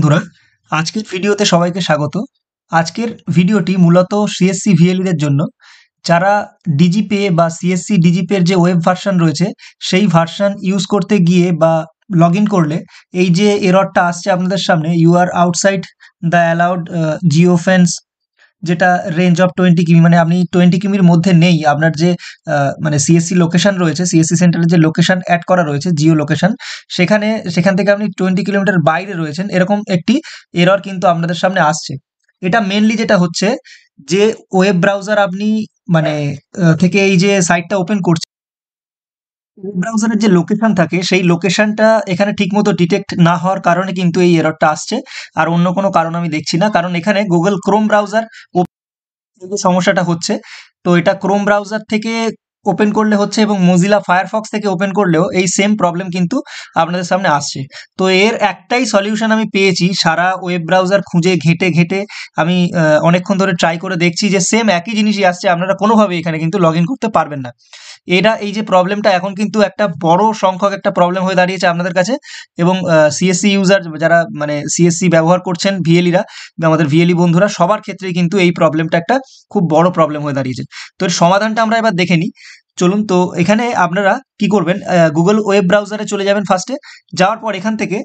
বন্ধুরা, আজকের ভিডিওতে সবাইকে স্বাগত। আজকের ভিডিওটি মূলত সিএসসি ভিএলইদের জন্য, যারা ডিজিপে বা সিএসসি ডিজিপের যে ওয়েব ভার্সন রয়েছে সেই ভার্সন ইউজ করতে গিয়ে বা লগ ইন করলে এই যে এররটা আসছে আপনাদের সামনে, you are outside the allowed geo fence, যেটা রেঞ্জ অফ 20 কিমি, মানে আপনি 20 কিমির মধ্যে নেই। আপনার যে মানে সিএসসি লোকেশন রয়েছে, সিএসসি সেন্টারের যে লোকেশন অ্যাড করা রয়েছে জিও লোকেশন, সেখান থেকে আপনি 20 কিলোমিটার বাইরে রয়েছেন, এরকম একটি এরর কিন্তু আপনাদের সামনে আসছে। এটা মেনলি যেটা হচ্ছে যে ওয়েব ব্রাউজার আপনি মানে থেকে এই যে সাইটটা ওপেন করছেন, ওয়েব ব্রাউজারের যে লোকেশন থাকে সেই লোকেশনটা এখানে ঠিকমতো ডিটেক্ট না হওয়ার কারণে কিন্তু এই এররটা আসছে। আর অন্য কোনো কারণ আমি দেখছি না, কারণ এখানে গুগল ক্রোম ব্রাউজার এই যে সমস্যাটা হচ্ছে, তো এটা ক্রোম ব্রাউজার থেকে ওপেন করলে হচ্ছে এবং মোজিলা ফায়ারফক্স থেকে ওপেন করলেও এই সেম প্রবলেম কিন্তু আপনাদের সামনে আসছে। তো এর একটাই সলিউশন আমি পেয়েছি, সারা ওয়েব ব্রাউজার খুঁজে ঘেটে ঘেটে আমি অনেকক্ষণ ধরে ট্রাই করে দেখছি যে সেম একই জিনিসই আসছে, আপনারা কোনোভাবে এখানে কিন্তু লগ ইন করতে পারবেন না। এই যে প্রবলেমটা এখন কিন্তু একটা বড় সংখ্যক একটা প্রবলেম হয়ে দাঁড়িয়েছে আপনাদের কাছে, এবং সিএসসি ইউজার যারা মানে সিএসসি ব্যবহার করছেন, ভিএলিরা, আমাদের ভিএলই বন্ধুরা, সবার ক্ষেত্রেই কিন্তু এই প্রবলেমটা একটা খুব বড় প্রবলেম হয়ে দাঁড়িয়েছে। তো এর সমাধানটা আমরা এবার দেখে নিই। চলুন, তো এখানে আপনারা কি করবেন, গুগল ওয়েব ব্রাউজারে চলে যাবেন ফার্স্টে। যাওয়ার পর এখান থেকে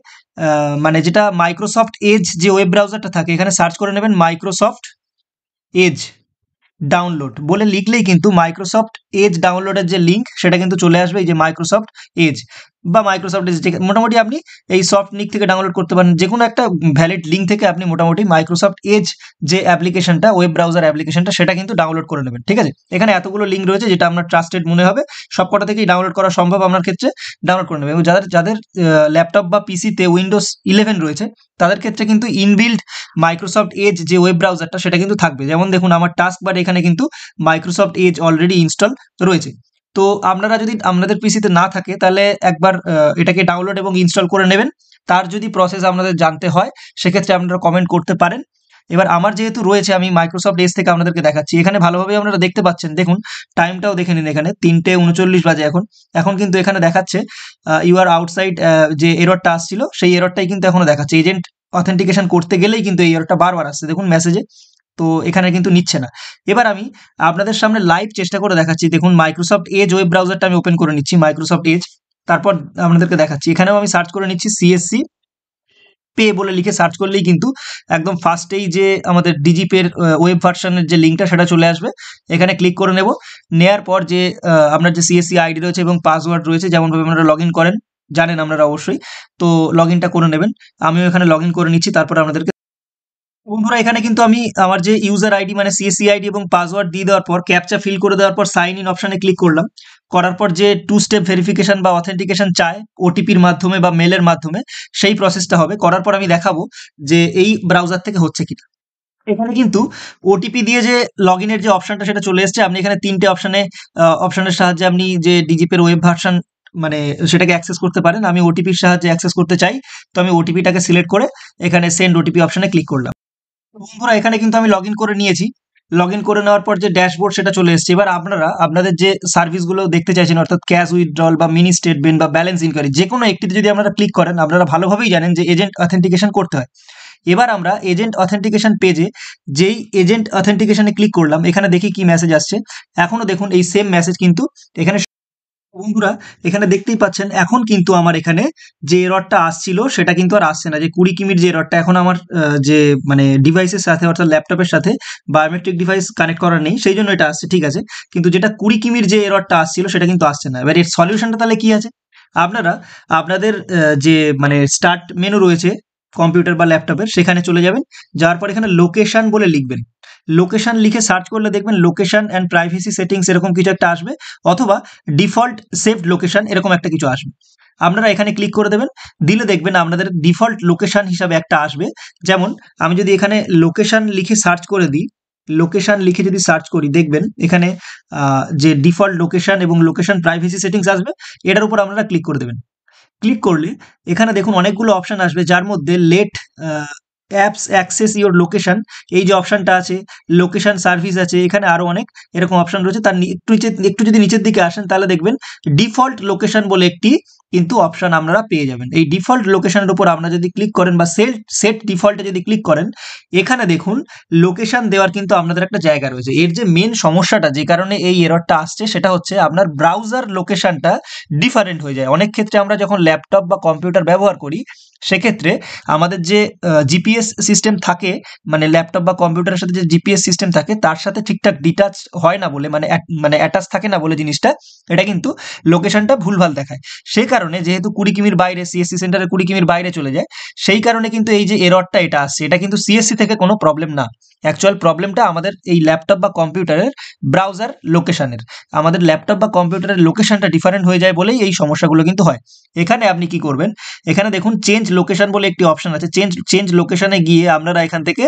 মানে যেটা মাইক্রোসফট এজ যে ওয়েব ব্রাউজারটা থাকে, এখানে সার্চ করে নেবেন মাইক্রোসফট এজ ডাউনলোড বলে লিখলেই কিন্তু মাইক্রোসফট এজ ডাউনলোডের যে লিঙ্ক সেটা কিন্তু চলে আসবে। এই যে মাইক্রোসফট এজ বা মাইক্রোসফট এজ, মোটামুটি আপনি এই সফট লিঙ্ক থেকে ডাউনলোড করতে পারেন, যে কোনো একটা ভ্যালিড লিঙ্ক থেকে আপনি মোটামুটি মাইক্রোসফট এজ যে অ্যাপ্লিকেশনটা, ওয়েব ব্রাউজার অ্যাপ্লিকেশনটা, সেটা কিন্তু ডাউনলোড করে নেবেন। ঠিক আছে, এখানে এতগুলো লিঙ্ক রয়েছে, যেটা আপনার ট্রাস্টেড মনে হবে সবকটা থেকেই ডাউনলোড করা সম্ভব আপনার ক্ষেত্রে, ডাউনলোড করে নেবেন। এবং যাদের যাদের ল্যাপটপ বা পিসিতে উইন্ডোজ 11 রয়েছে, তাদের ক্ষেত্রে কিন্তু ইনবিল্ড মাইক্রোসফট এজ যে ওয়েব ব্রাউজারটা সেটা কিন্তু থাকবে। যেমন দেখুন, আমার টাস্ক বার এখানে কিন্তু মাইক্রোসফট এজ অলরেডি ইনস্টল রয়েছে। তো আপনারা যদি আপনাদের পিসিতে না থাকে, তাহলে একবার এটাকে ডাউনলোড এবং ইনস্টল করে নেবেন। তার যদি প্রসেস আপনাদের জানতে হয়, সেক্ষেত্রে আপনারা কমেন্ট করতে পারেন। এবার আমার যেহেতু রয়েছে, আমি মাইক্রোসফট এজ থেকে আপনাদেরকে দেখাচ্ছি। এখানে ভালোভাবে আপনারা দেখতে পাচ্ছেন, দেখুন টাইমটাও দেখে নিন, এখানে 3:39 বাজে এখন। এখন কিন্তু এখানে দেখাচ্ছে ইউ আর আউটসাইড, যে এররটা আসছিল সেই এররটাই কিন্তু এখনো দেখাচ্ছে। এজেন্ট অথেন্টিকেশন করতে গেলেই কিন্তু এই এররটা বারবার আসছে, দেখুন মেসেজে। তো এখানে কিন্তু নিচ্ছে না। এবার আমি আপনাদের সামনে লাইভ চেষ্টা করে দেখাচ্ছি। দেখুন, মাইক্রোসফট এজ ওয়েব ব্রাউজারটা আমি ওপেন করে নিচ্ছি, মাইক্রোসফট এজ। তারপর আপনাদেরকে দেখাচ্ছি, এখানেও আমি সার্চ করে নিচ্ছি সিএসসি পে বলে লিখে সার্চ করলেই কিন্তু একদম ফার্স্টেই যে আমাদের ডিজিপের ওয়েব ভার্সনের যে লিঙ্কটা সেটা চলে আসবে। এখানে ক্লিক করে নেব। নেয়ার পর যে আপনার যে সিএসসি আইডি রয়েছে এবং পাসওয়ার্ড রয়েছে, যেমনভাবে আপনারা লগ ইন করেন জানেন আপনারা অবশ্যই, তো লগ ইনটা করে নেবেন। আমিও এখানে লগ ইন করে নিচ্ছি। তারপর আপনাদেরকে বন্ধুরা, এখানে কিন্তু আমি আমার যে ইউজার আইডি মানে সিএসসি আইডি এবং পাসওয়ার্ড দিয়ে দেওয়ার পর, ক্যাপচা ফিল করে দেওয়ার পর সাইন ইন অপশনে ক্লিক করলাম। করার পর যে 2 স্টেপ ভেরিফিকেশন বা অথেন্টিকেশন চায় ওটিপির মাধ্যমে বা মেলের মাধ্যমে, সেই প্রসেসটা হবে। করার পর আমি দেখাবো যে এই ব্রাউজার থেকে হচ্ছে কিনা। এখানে কিন্তু ওটিপি দিয়ে যে লগ ইনের যে অপশনটা সেটা চলে এসছে। আপনি এখানে 3টে অপশনের সাহায্যে আপনি যে ডিজিপের ওয়েব ভার্সন মানে সেটাকে অ্যাক্সেস করতে পারেন। আমি ওটিপির সাহায্যে অ্যাক্সেস করতে চাই, তো আমি ওটিপিটাকে সিলেক্ট করে এখানে সেন্ড ওটিপি অপশনে ক্লিক করলাম। বন্ধুরা, এখানে কিন্তু আমি লগ ইন করে নিয়েছি। লগ ইন করে নেওয়ার পর যে ড্যাশবোর্ড সেটা চলে এসেছে। এবার আপনারা আপনাদের যে সার্ভিসগুলো দেখতে চাইছেন, অর্থাৎ ক্যাশ উইথড্রল বা মিনি স্টেটমেন্ট বা ব্যালেন্স ইনকোয়ারি, যে কোনো একটিতে যদি আপনারা ক্লিক করেন, আপনারা ভালোভাবেই জানেন যে এজেন্ট অথেন্টিকেশন করতে হয়। এবার আমরা এজেন্ট অথেন্টিকেশন পেজে যেই এজেন্ট অথেন্টিকেশনে ক্লিক করলাম, এখানে দেখি কি মেসেজ আসছে। এখনো দেখুন এই সেম মেসেজ কিন্তু এখানে। বন্ধুরা, এখানে দেখতেই পাচ্ছেন এখন কিন্তু আমার এখানে যে এররটা আসছিল সেটা কিন্তু আর আসছে না। যে 20 কিমির যে এররটা, এখন আমার যে মানে ডিভাইসের সাথে অর্থাৎ ল্যাপটপের সাথে বায়োমেট্রিক ডিভাইস কানেক্ট করা নেই, সেই জন্য এটা আসছে, ঠিক আছে। কিন্তু যেটা 20 কিমির যে এররটা আসছিল সেটা কিন্তু আসছে না। এবার এর সলিউশনটা তাহলে কি আছে? আপনারা আপনাদের যে মানে স্টার্ট মেনু রয়েছে কম্পিউটার বা ল্যাপটপের, সেখানে চলে যাবেন। যাওয়ার পর এখানে লোকেশন বলে লিখবেন। লোকেশন লিখে সার্চ করলে দেখবেন লোকেশন অ্যান্ড প্রাইভেসি সেটিংস এরকম কিছু একটা আসবে, অথবা ডিফল্ট সেভড লোকেশন এরকম একটা কিছু আসবে। আপনারা এখানে ক্লিক করে দেবেন। দিলে দেখবেন আপনাদের ডিফল্ট লোকেশন হিসাবে একটা আসবে। যেমন আমি যদি এখানে লোকেশন লিখে সার্চ করে দিই, লোকেশন লিখে যদি সার্চ করি, দেখবেন এখানে যে ডিফল্ট লোকেশন এবং লোকেশন প্রাইভেসি সেটিংস আসবে, এটার উপর আপনারা ক্লিক করে দেবেন। ক্লিক করলে এখানে দেখুন অনেকগুলো অপশন আসবে, যার মধ্যে let apps access your location, এই যে অপশনটা আছে, লোকেশন সার্ভিস আছে, এখানে আরো অনেক এরকম অপশন রয়েছে। তার একটু যদি নিচের দিকে আসেন, তাহলে দেখবেন ডিফল্ট লোকেশন বলে একটি কিন্তু অপশন আপনারা পেয়ে যাবেন। এই ডিফল্ট লোকেশনের উপর আপনারা যদি ক্লিক করেন বা সেট ডিফল্টে যদি ক্লিক করেন, এখানে দেখুন লোকেশন দেওয়ার কিন্তু আপনাদের একটা জায়গা রয়েছে। এর যে মেন সমস্যাটা যে কারণে এই এররটা আসছে সেটা হচ্ছে আপনার ব্রাউজার লোকেশনটা ডিফারেন্ট হয়ে যায়। অনেক ক্ষেত্রে আমরা যখন ল্যাপটপ বা কম্পিউটার ব্যবহার করি সেক্ষেত্রে আমাদের যে জিপিএস সিস্টেম থাকে, মানে ল্যাপটপ বা কম্পিউটারের সাথে যে জিপিএস সিস্টেম থাকে তার সাথে ঠিকঠাক ডিটাচ হয় না বলে, মানে অ্যাটাচ থাকে না বলে জিনিসটা, এটা কিন্তু লোকেশনটা ভুলভাল দেখায়। সেই কারণে যেহেতু 20 কিমির বাইরে, সিএসসি সেন্টারের 20 কিমির বাইরে চলে যায়, সেই কারণে কিন্তু এই যে এররটা এটা আসছে, এটা কিন্তু সিএসসি থেকে কোনো প্রবলেম না। অ্যাকচুয়াল প্রবলেমটা আমাদের এই ল্যাপটপ বা কম্পিউটারের ব্রাউজার লোকেশনের। আমাদের ল্যাপটপ বা কম্পিউটারের লোকেশনটা ডিফারেন্ট হয়ে যায় বলেই এই সমস্যাগুলো কিন্তু হয়। এখানে আপনি কি করবেন, এখানে দেখুন চেঞ্জ লোকেশন বলে একটি অপশন আছে। চেঞ্জ লোকেশনে গিয়ে আপনারা এখান থেকে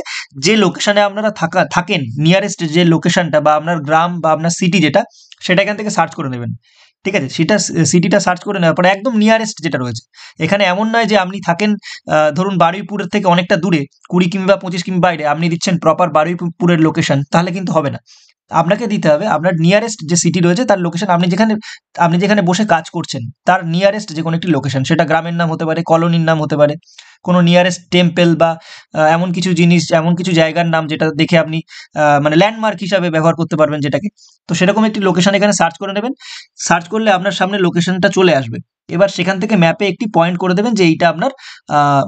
যে লোকেশনে আপনারা থাকেন, নিয়ারেস্ট যে লোকেশনটা বা আপনার গ্রাম বা আপনার সিটি যেটা, সেটা এখান থেকে সার্চ করে নেবেন। ঠিক আছে, সেটা সিটিটা সার্চ করে নেওয়ার পরে একদম নিয়ারেস্ট যেটা রয়েছে, এখানে এমন নয় যে আপনি থাকেন ধরুন বারুইপুরের থেকে অনেকটা দূরে, 20 কিমি বা 25 কিমি বাইরে, আপনি দিচ্ছেন প্রপার বারুইপুরের লোকেশন, তাহলে কিন্তু হবে না। আপনাকে দিতে হবে আপনার নিয়ারেস্ট যে সিটি রয়েছে তার লোকেশন, আপনি যেখানে বসে কাজ করছেন তার নিয়ারেস্ট যে কোনো একটি লোকেশন, সেটা গ্রামের নাম হতে পারে, কলোনির নাম হতে পারে, কোনো নিয়ারেস্ট টেম্পল বা এমন কিছু জিনিস, এমন কিছু জায়গার নাম যেটা দেখে আপনি মানে ল্যান্ডমার্ক হিসাবে ব্যবহার করতে পারবেন যেটাকে। তো সেরকম একটি লোকেশন এখানে সার্চ করে নেবেন। সার্চ করলে আপনার সামনে লোকেশনটা চলে আসবে। এবার সেখান থেকে ম্যাপে একটি পয়েন্ট করে দেবেন যে এইটা আপনার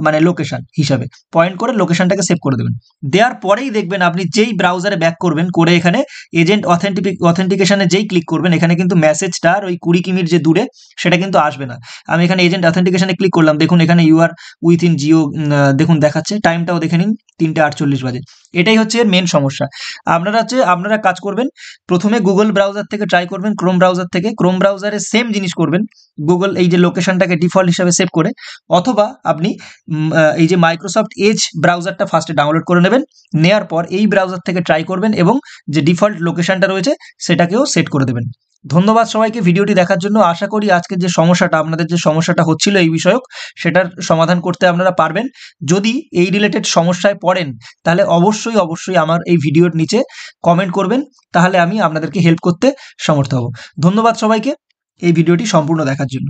মানে লোকেশন হিসাবে পয়েন্ট করে লোকেশনটাকে সেভ করে দেবেন। দেওয়ার পরেই দেখবেন আপনি যেই ব্রাউজারে ব্যাক করবেন, করে এখানে এজেন্ট অথেন্টিকেশনে যেই ক্লিক করবেন, এখানে কিন্তু মেসেজটা আর ওই 20 কিমির যে দূরে সেটা কিন্তু আসবে না। আমি এখানে এজেন্ট অথেন্টিকেশনে ক্লিক করলাম, দেখুন এখানে ইউ আর উইথিন জিও দেখুন দেখাচ্ছে, টাইমটাও দেখে নিন 3:48 বাজে। এটাই হচ্ছে এর মেন সমস্যা। আপনারা কাজ করবেন, প্রথমে গুগল ব্রাউজার থেকে ট্রাই করবেন, ক্রোম ব্রাউজার থেকে। ক্রোম ব্রাউজারে সেম জিনিস করবেন, গুগল এই যে লোকেশনটাকে ডিফল্ট হিসাবে সেভ করে, অথবা আপনি এই যে মাইক্রোসফট এজ ব্রাউজারটা ফার্স্টে ডাউনলোড করে নেবেন। নেওয়ার পর এই ব্রাউজার থেকে ট্রাই করবেন এবং যে ডিফল্ট লোকেশনটা রয়েছে সেটাকেও সেট করে দেবেন। ধন্যবাদ সবাইকে ভিডিওটি দেখার জন্য। আশা করি আজকের যে সমস্যাটা, আপনাদের যে সমস্যাটা হচ্ছিল এই বিষয়ক, সেটার সমাধান করতে আপনারা পারবেন। যদি এই রিলেটেড সমস্যায় পড়েন তাহলে অবশ্যই আমার এই ভিডিওর নিচে কমেন্ট করবেন, তাহলে আমি আপনাদেরকে হেল্প করতে সমর্থ হব। ধন্যবাদ সবাইকে এই ভিডিওটি সম্পূর্ণ দেখার জন্য।